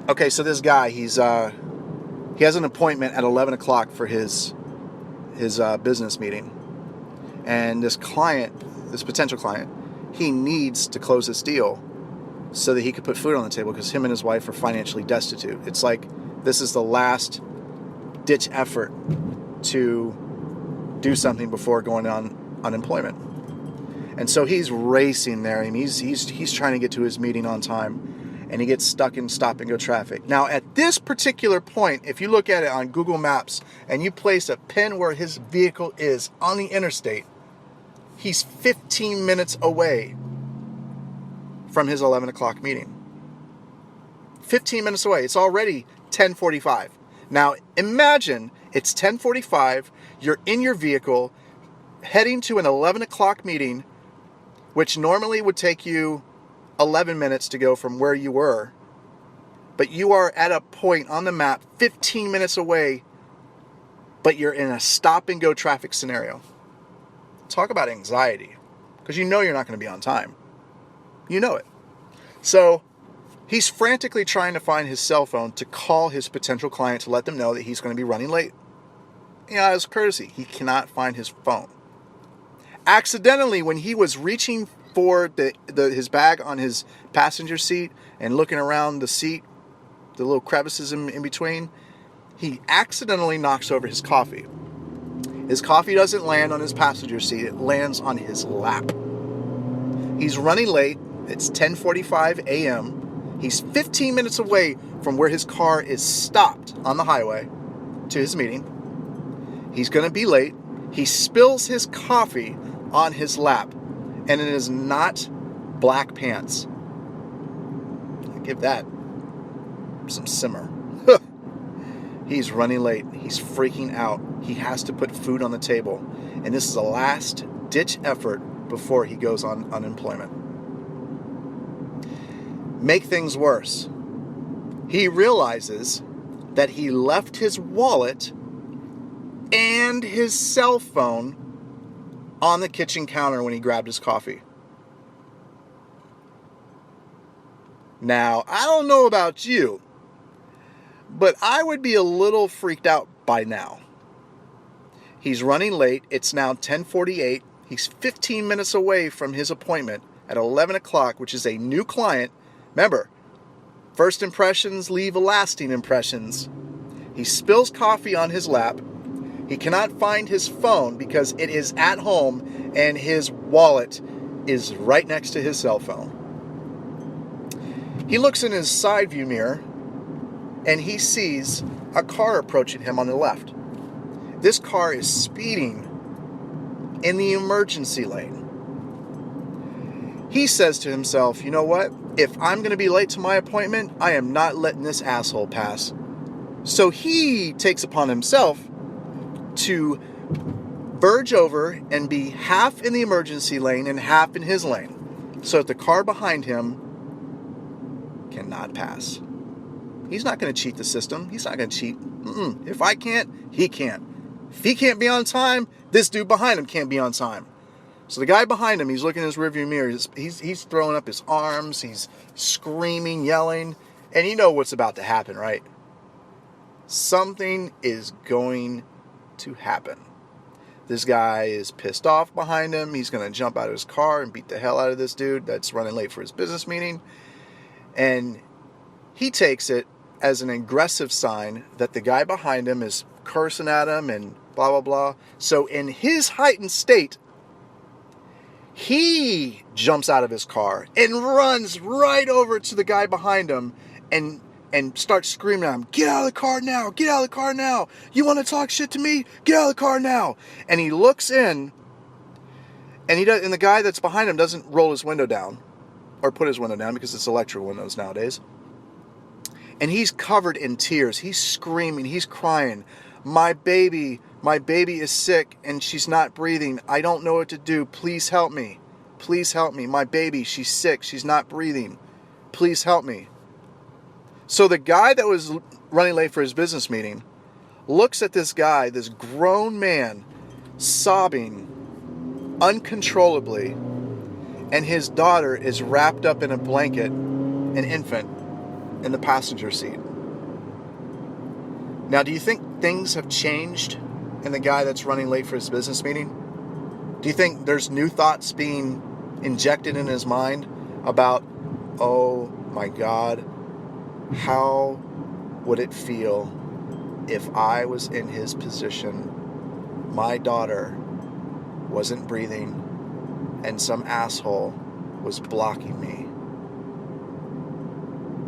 Okay, so this guy, he has an appointment at 11 o'clock for his business meeting. And this potential client, he needs to close this deal so that he could put food on the table because him and his wife are financially destitute. It's like this is the last ditch effort to do something before going on unemployment. And so he's racing there. I mean, he's trying to get to his meeting on time, and he gets stuck in stop and go traffic. Now, at this particular point, if you look at it on Google Maps and you place a pin where his vehicle is on the interstate, he's 15 minutes away from his 11 o'clock meeting. 15 minutes away. It's already 10:45. Now, imagine it's 10:45. You're in your vehicle heading to an 11 o'clock meeting, which normally would take you 11 minutes to go from where you were. But you are at a point on the map 15 minutes away, but you're in a stop and go traffic scenario. Talk about anxiety, because you know you're not going to be on time. You know it. So he's frantically trying to find his cell phone to call his potential client to let them know that he's going to be running late. As courtesy, he cannot find his phone. Accidentally, when he was reaching for his bag on his passenger seat and looking around the seat, the little crevices in between, he accidentally knocks over his coffee. His coffee doesn't land on his passenger seat, it lands on his lap. He's running late. It's 10:45 a.m. He's 15 minutes away from where his car is stopped on the highway to his meeting. He's going to be late. He spills his coffee on his lap, and it is not black pants. I give that some simmer. He's running late. He's freaking out. He has to put food on the table, and this is a last-ditch effort before he goes on unemployment. Make things worse, he realizes that he left his wallet and his cell phone on the kitchen counter when he grabbed his coffee. Now, I don't know about you, but I would be a little freaked out by now. He's running late. It's now 10:48. He's 15 minutes away from his appointment at 11 o'clock, which is a new client. Remember, first impressions leave lasting impressions. He spills coffee on his lap. He cannot find his phone because it is at home and his wallet is right next to his cell phone. He looks in his side view mirror and he sees a car approaching him on the left. This car is speeding in the emergency lane. He says to himself, you know what? If I'm going to be late to my appointment, I am not letting this asshole pass. So he takes upon himself to verge over and be half in the emergency lane and half in his lane, so that the car behind him cannot pass. He's not going to cheat the system. He's not going to cheat. If I can't, he can't. If he can't be on time, this dude behind him can't be on time. So the guy behind him, he's looking in his rearview mirror. He's throwing up his arms. He's screaming, yelling. And you know what's about to happen, right? Something is going to happen. This guy is pissed off behind him. He's going to jump out of his car and beat the hell out of this dude that's running late for his business meeting. And he takes it as an aggressive sign that the guy behind him is cursing at him and blah, blah, blah. So in his heightened state, he jumps out of his car and runs right over to the guy behind him and starts screaming at him, "Get out of the car now! Get out of the car now! You want to talk shit to me? Get out of the car now!" And he looks in, and the guy that's behind him doesn't roll his window down or put his window down because it's electric windows nowadays. And he's covered in tears. He's screaming. He's crying. My baby is sick and she's not breathing. I don't know what to do. Please help me. Please help me. My baby, she's sick. She's not breathing. Please help me." So the guy that was running late for his business meeting looks at this guy, this grown man, sobbing uncontrollably, and his daughter is wrapped up in a blanket, an infant, in the passenger seat. Now, do you think things have changed in the guy that's running late for his business meeting? Do you think there's new thoughts being injected in his mind about, oh my God, how would it feel if I was in his position, my daughter wasn't breathing, and some asshole was blocking me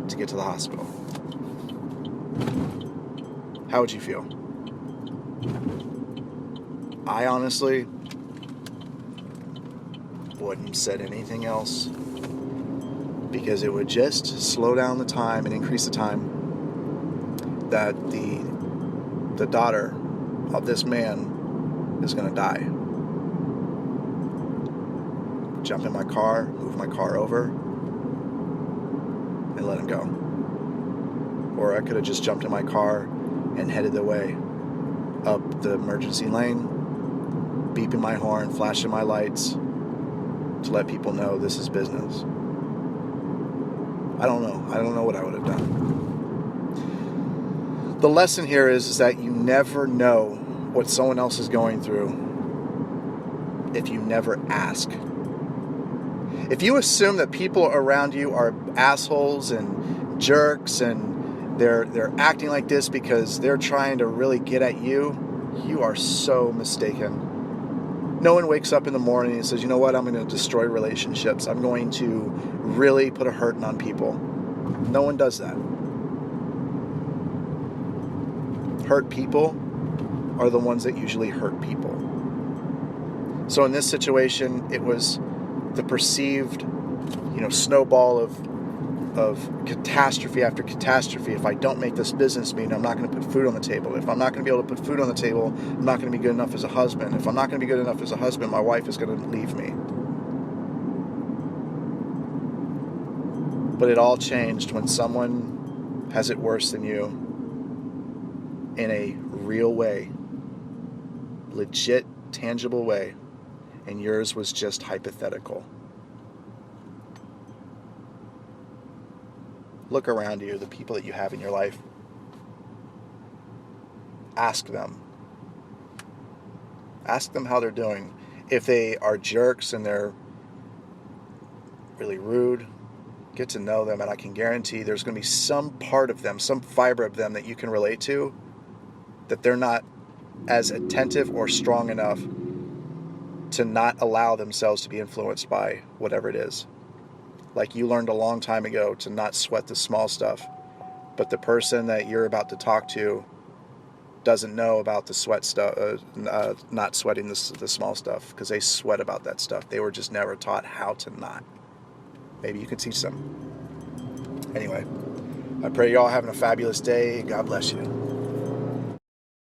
to get to the hospital? How would you feel? I honestly wouldn't have said anything else, because it would just slow down the time and increase the time that the daughter of this man is going to die. Jump in my car, move my car over, and let him go. Or I could have just jumped in my car and headed the way up the emergency lane, beeping my horn, flashing my lights to let people know this is business. I don't know what I would have done. The lesson here is that you never know what someone else is going through if you never ask. If you assume that people around you are assholes and jerks and they're acting like this because they're trying to really get at you, you are so mistaken. No one wakes up in the morning and says, you know what, I'm going to destroy relationships. I'm going to really put a hurting on people. No one does that. Hurt people are the ones that usually hurt people. So in this situation, it was the perceived, snowball of catastrophe after catastrophe. If I don't make this business meeting, I'm not going to put food on the table. If I'm not going to be able to put food on the table, I'm not going to be good enough as a husband. If I'm not going to be good enough as a husband, my wife is going to leave me. But it all changed when someone has it worse than you in a real way, legit, tangible way, and yours was just hypothetical. Look around you, the people that you have in your life. Ask them. Ask them how they're doing. If they are jerks and they're really rude, get to know them, and I can guarantee there's going to be some part of them, some fiber of them that you can relate to, that they're not as attentive or strong enough to not allow themselves to be influenced by whatever it is. Like you learned a long time ago to not sweat the small stuff, but the person that you're about to talk to doesn't know about the sweat stuff, not sweating the small stuff, because they sweat about that stuff. They were just never taught how to not. Maybe you can teach them. Anyway, I pray you're all having a fabulous day. God bless you.